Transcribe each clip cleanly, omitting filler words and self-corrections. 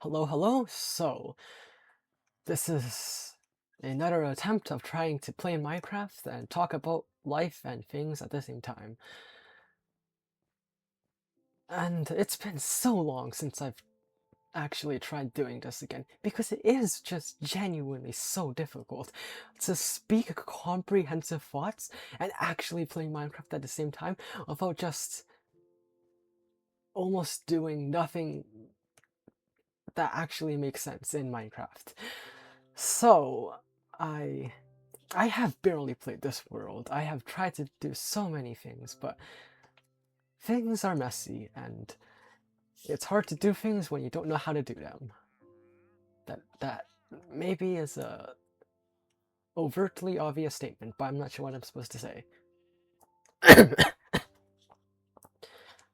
Hello, hello. This is another attempt of trying to play Minecraft and talk about life and things at the same time. And it's been so long since I've actually tried doing this again, because it is just genuinely so difficult to speak comprehensive thoughts and actually playing Minecraft at the same time without just almost doing nothing that actually makes sense in Minecraft. So, I I have barely played this world. I have tried to do so many things, but things are messy and it's hard to do things when you don't know how to do them. That maybe is a overtly obvious statement, but I'm not sure what I'm supposed to say.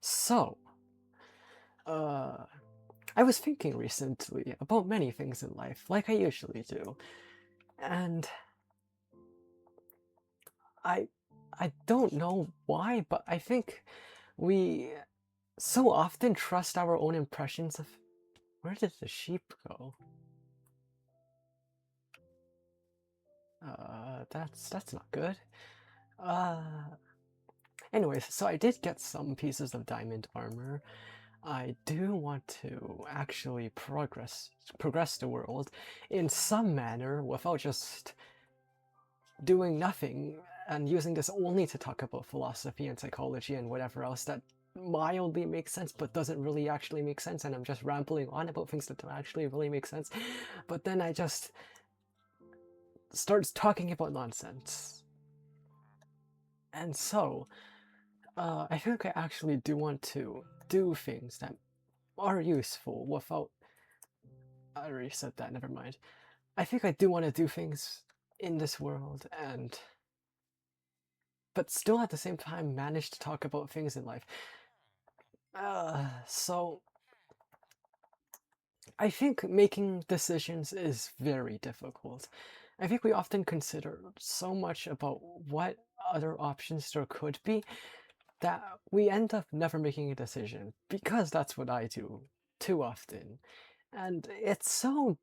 So, uh I was thinking recently about many things in life, like I usually do. And I I don't know why, but I think we so often trust our own impressions of where did the sheep go? That's not good. Uh, Anyways, so I did get some pieces of diamond armor. I do want to actually progress the world in some manner without just doing nothing and using this only to talk about philosophy and psychology and whatever else that mildly makes sense but doesn't really actually make sense, and I'm just rambling on about things that don't actually really make sense. But then I just starts talking about nonsense. And so, I think I actually do want to do things that are useful without. I already said that, never mind. I think I do want to do things in this world and. But still at the same time manage to talk about things in life. So. I think making decisions is very difficult. I think we often consider so much about what other options there could be that we end up never making a decision, because that's what I do too often. And it's so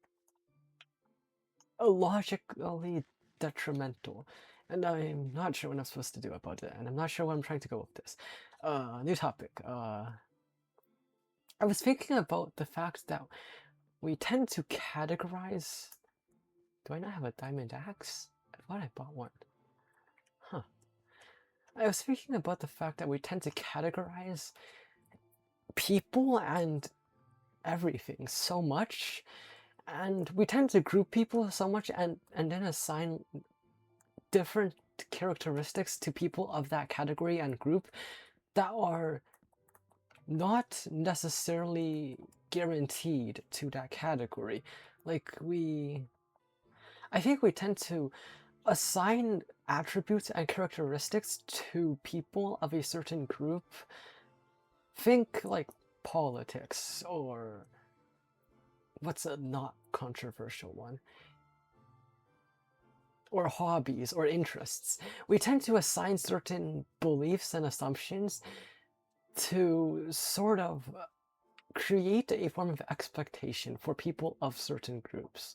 illogically detrimental. And I'm not sure what I'm supposed to do about it, and I'm not sure where I'm trying to go with this. New topic. I was thinking about the fact that we tend to categorize. Do I not have a diamond axe? I thought I bought one. Huh. I was thinking about the fact that we tend to categorize people and everything so much, and we tend to group people so much and then assign different characteristics to people of that category and group that are not necessarily guaranteed to that category. Like I think we tend to assign attributes and characteristics to people of a certain group. Think like politics, or what's a not controversial one? Or hobbies or interests. We tend to assign certain beliefs and assumptions to sort of create a form of expectation for people of certain groups.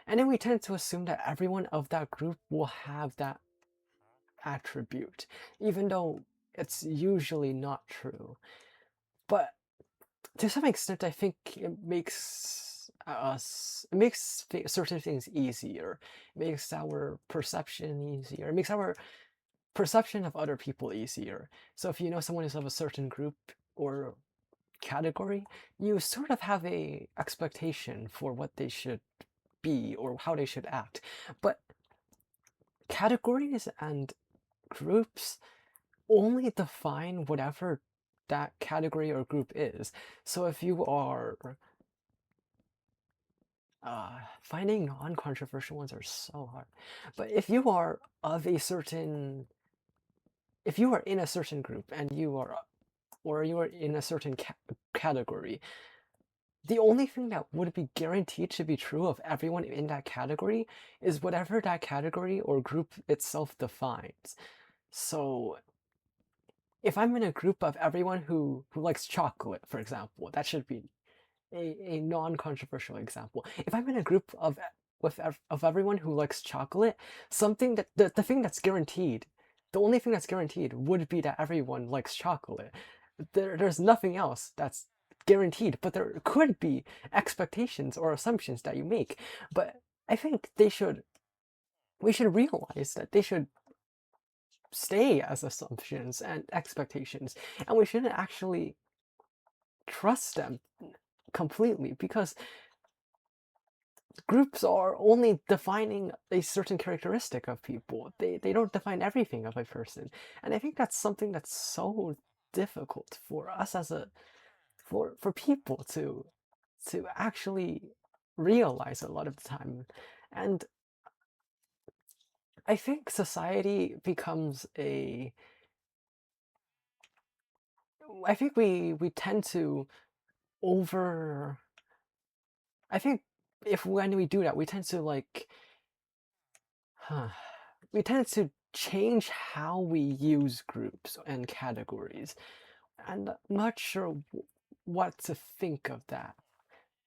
And then we tend to assume that everyone of that group will have that attribute, even though it's usually not true. But to some extent, I think it makes certain things easier. It makes our perception easier. It makes our perception of other people easier. So if you know someone is of a certain group or category, you sort of have a expectation for what they should be or how they should act. But categories and groups only define whatever that category or group is. So if you are finding non-controversial ones are so hard. But if you are of a certain, if you are in a certain group and you are, or you are in a certain category, the only thing that would be guaranteed to be true of everyone in that category is whatever that category or group itself defines. So if I'm in a group of everyone who likes chocolate, for example, that should be a non-controversial example. If I'm in a group of everyone who likes chocolate, something that the thing that's guaranteed, the only thing that's guaranteed would be that everyone likes chocolate. There's nothing else that's guaranteed, but there could be expectations or assumptions that you make. But I think we should realize that they should stay as assumptions and expectations, and we shouldn't actually trust them completely, because groups are only defining a certain characteristic of people. They don't define everything of a person. And I think that's something that's so difficult for us as a for people to actually realize a lot of the time. And I think society becomes a I think we tend to over I think if when we do that, we tend to like we tend to change how we use groups and categories. And I'm not sure what to think of that.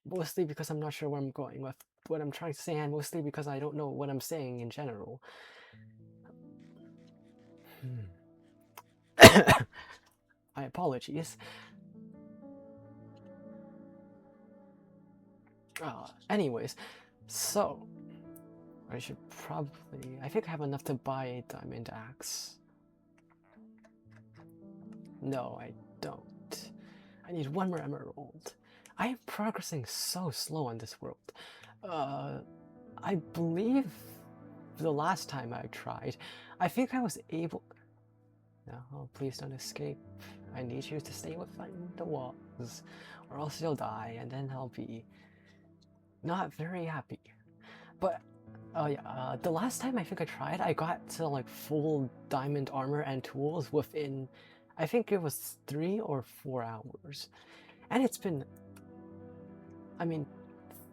Mostly because I'm not sure where I'm going with what I'm trying to say, and mostly because I don't know what I'm saying in general. My apologies. Anyways, so I should probably. I think I have enough to buy a diamond axe. No, I don't. I need one more emerald. I am progressing so slow on this world. I believe the last time I tried, I think I was able. No, please don't escape. I need you to stay within the walls, or else you'll die, and then I'll be not very happy. But oh yeah, the last time I think I tried, I got to like full diamond armor and tools within, I think it was 3 or 4 hours. And it's been, I mean,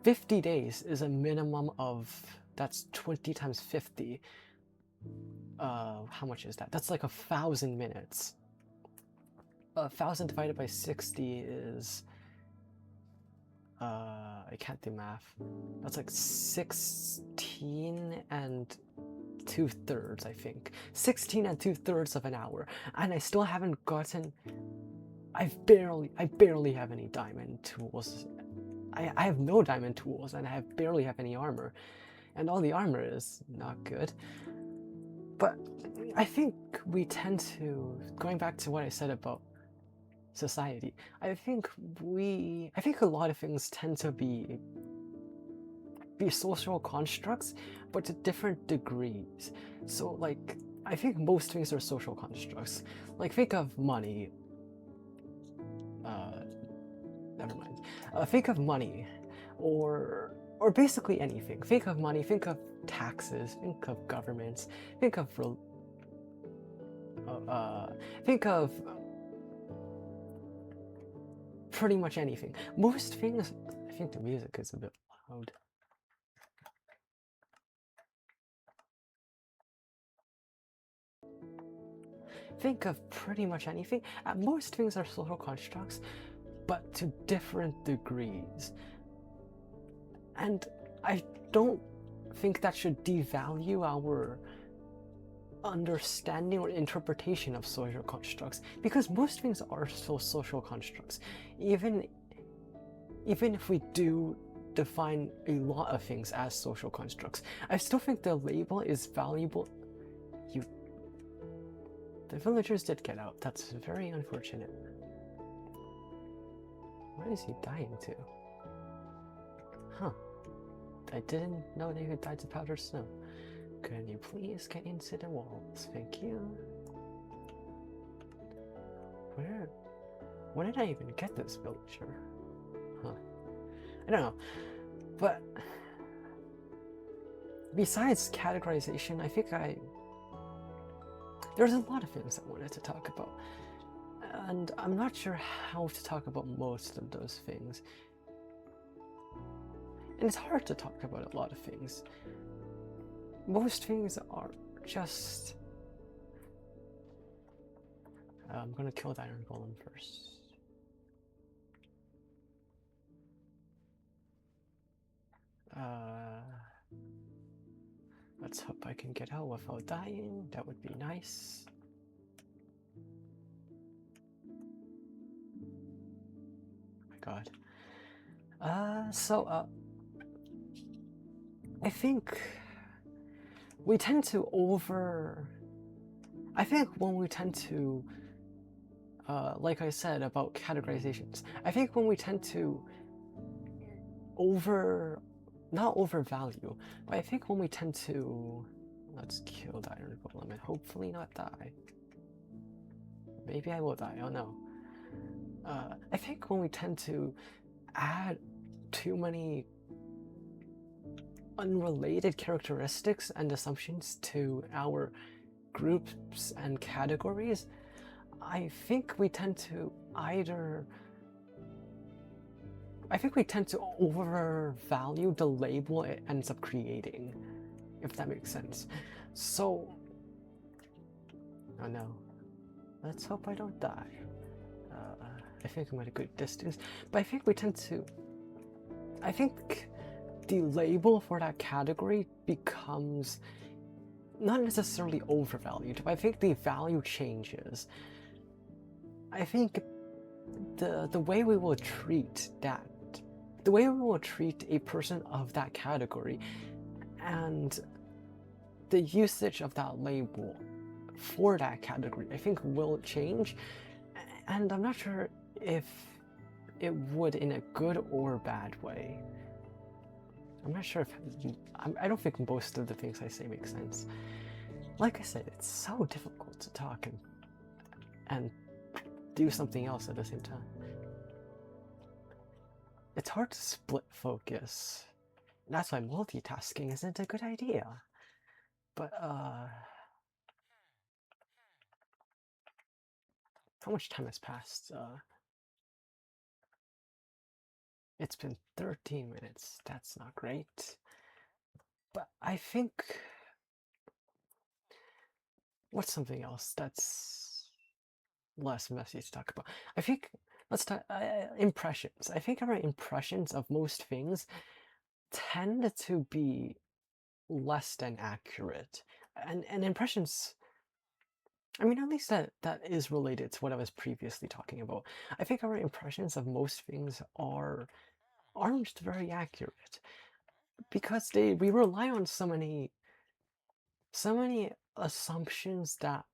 50 days is a minimum of, that's 20 times 50. How much is that? That's like 1,000 minutes. 1,000 divided by 60 is, I can't do math. That's like 16 and 2/3, I think. 16 and 2/3 of an hour, and I still haven't gotten. I barely have any diamond tools. I have no diamond tools, and I barely have any armor, and all the armor is not good. But I think we tend to, going back to what I said about society, I think a lot of things tend to be social constructs, but to different degrees. So like, I think most things are social constructs. Like, think of money. Never mind. Think of money, or basically anything. Think of money. Think of taxes. Think of governments. Think of think of pretty much anything. Most things. I think the music is a bit loud. Think of pretty much anything. Most things are social constructs, but to different degrees. And I don't think that should devalue our understanding or interpretation of social constructs, because most things are still social constructs. Even if we do define a lot of things as social constructs, I still think the label is valuable. The villagers did get out. That's very unfortunate. Where is he dying to? Huh. I didn't know they could die to powdered snow. Can you please get into the walls? Thank you. When did I even get this villager? Huh. I don't know. But besides categorization, I think there's a lot of things I wanted to talk about. And I'm not sure how to talk about most of those things. And it's hard to talk about a lot of things. Most things are just... I'm gonna kill the iron golem first. Uh, let's hope I can get out without dying. That would be nice. Oh my god. I think we tend to I think when we tend to, like I said about categorizations, I think when we tend to not overvalue, but I think when we tend to, let's kill the iron golem and hopefully not die. Maybe I will die, oh no. I think when we tend to add too many unrelated characteristics and assumptions to our groups and categories, I think we tend to overvalue the label it ends up creating, if that makes sense. So, oh no, let's hope I don't die. I think I'm at a good distance, but I think the label for that category becomes not necessarily overvalued, but I think the value changes. I think the way we will treat a person of that category and the usage of that label for that category, I think will change, and I'm not sure if it would in a good or bad way. I'm not sure if I don't think most of the things I say make sense. Like I said, it's so difficult to talk and do something else at the same time. It's hard to split focus. That's why multitasking isn't a good idea. But how much time has passed? It's been 13 minutes. That's not great. But I think, what's something else that's less messy to talk about? I think, let's talk impressions. I think our impressions of most things tend to be less than accurate. And impressions, I mean, at least that is related to what I was previously talking about. I think our impressions of most things aren't very accurate because we rely on so many assumptions that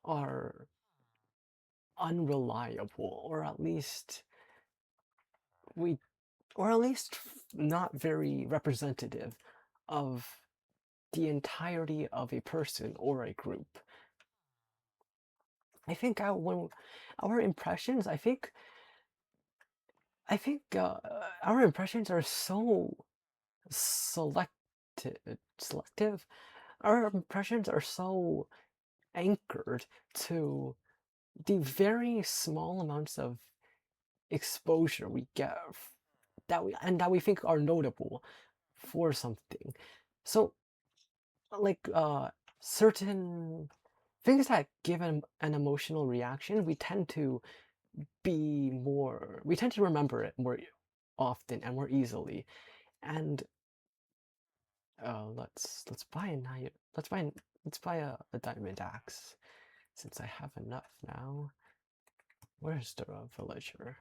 are unreliable, or at least not very representative of the entirety of a person or a group. I think our impressions, I think our impressions are so selective. Our impressions are so anchored to the very small amounts of exposure we get that we think are notable for something. So, like certain things that give an emotional reaction, we tend to remember it more often and more easily. And let's buy a diamond axe since I have enough now. Where's the villager?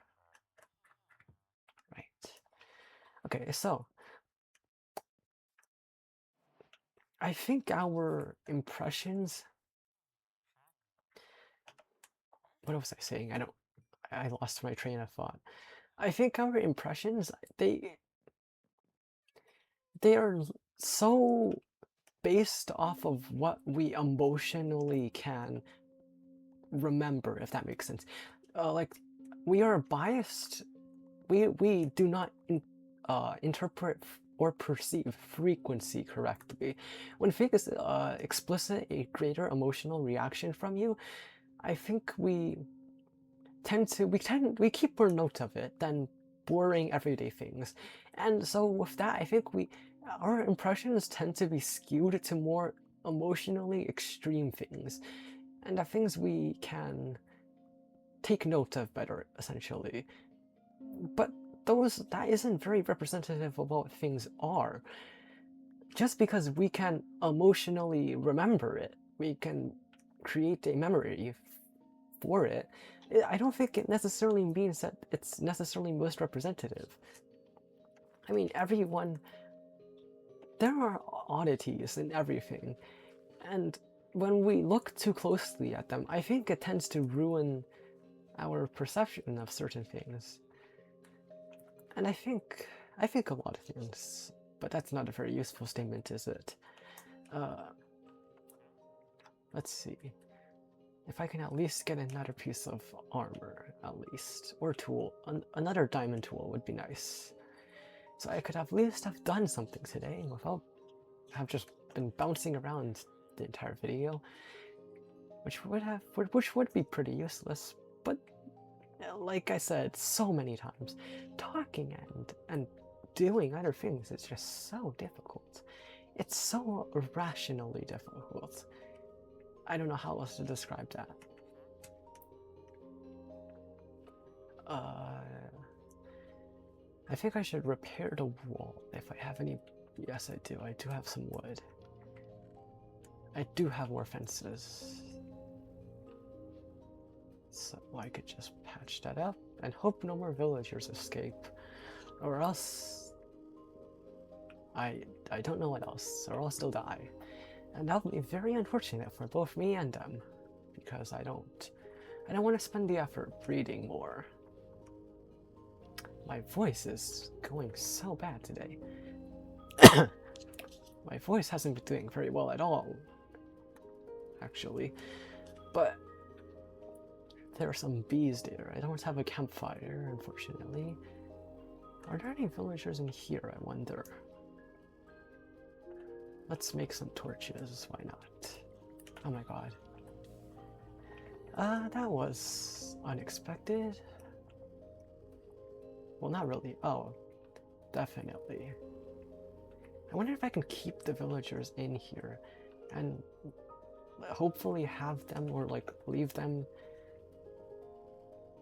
Right. Okay, so I think our impressions. What was I saying? I lost my train of thought. I think our impressions, they are so based off of what we emotionally can remember, if that makes sense. Like, we are biased. We do not interpret or perceive frequency correctly. When things explicit a greater emotional reaction from you, I think we keep more note of it than boring everyday things. And so with that, I think our impressions tend to be skewed to more emotionally extreme things, and the things we can take note of better, essentially. But that isn't very representative of what things are. Just because we can emotionally remember it, we can create a memory for it, I don't think it necessarily means that it's necessarily most representative. I mean, there are oddities in everything, and when we look too closely at them, I think it tends to ruin our perception of certain things. And I think a lot of things, but that's not a very useful statement, is it? Let's see. If I can at least get another piece of armor, at least, or tool, another diamond tool would be nice. So I could at least have done something today without have just been bouncing around the entire video, which would be pretty useless. But like I said so many times, talking and doing other things is just so difficult. It's so irrationally difficult. I don't know how else to describe that. I think I should repair the wall if I have any. Yes, I do. I do have some wood. I do have more fences. So I could just patch that up and hope no more villagers escape. Or else... I don't know what else. Or else they'll die. And that would be very unfortunate for both me and them. Because I don't want to spend the effort breeding more. My voice is going so bad today. My voice hasn't been doing very well at all, actually. But there are some bees there. I don't have a campfire, unfortunately. Are there any villagers in here, I wonder? Let's make some torches, why not? Oh my god. That was unexpected. Well, not really. Oh, definitely. I wonder if I can keep the villagers in here and hopefully have them, or like leave them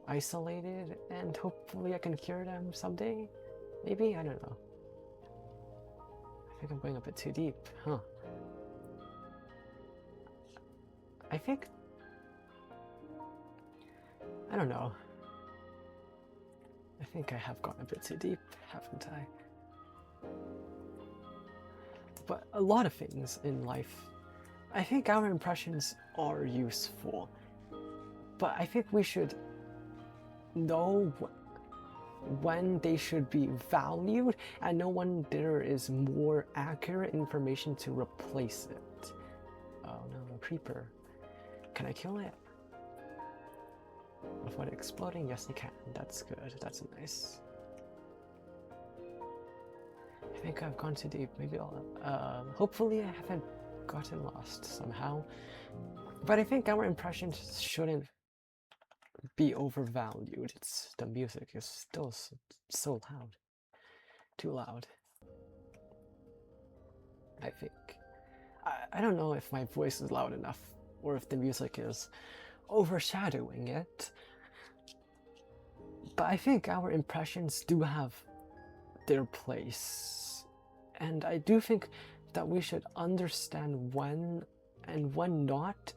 isolated, and hopefully I can cure them someday. Maybe? I don't know. I think I'm going a bit too deep, huh? I think... I don't know. I think I have gone a bit too deep, haven't I? But a lot of things in life, I think our impressions are useful, but I think we should know when they should be valued and know when there is more accurate information to replace it. Oh no, a creeper. Can I kill it? Without exploding? Yes, I can. That's good. That's nice. I think I've gone too deep. Maybe I'll... hopefully I haven't gotten lost somehow. But I think our impressions shouldn't be overvalued. The music is still so loud. Too loud. I think. I don't know if my voice is loud enough, or if the music is overshadowing it. But I think our impressions do have their place. And I do think that we should understand when and when not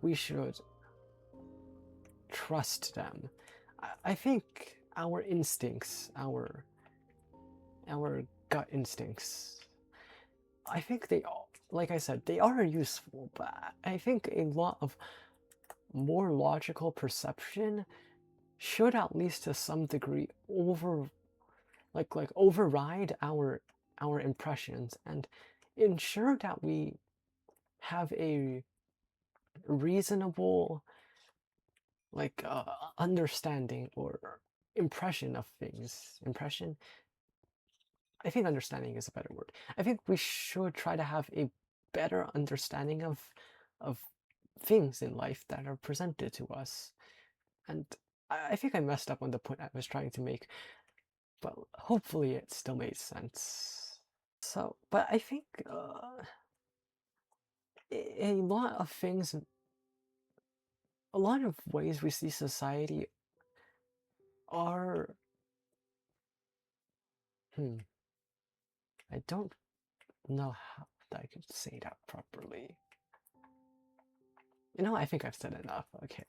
we should trust them. I think our instincts, our gut instincts, I think they all, like I said, they are useful, but I think a lot of more logical perception should, at least to some degree, override our impressions and ensure that we have a reasonable understanding or impression of things. Impression? I think understanding is a better word. I think we should try to have a better understanding of things in life that are presented to us. And I think I messed up on the point I was trying to make, but hopefully it still made sense. So, but I think a lot of things, a lot of ways we see society are I don't know how I could say that properly. You know, I think I've said enough. Okay.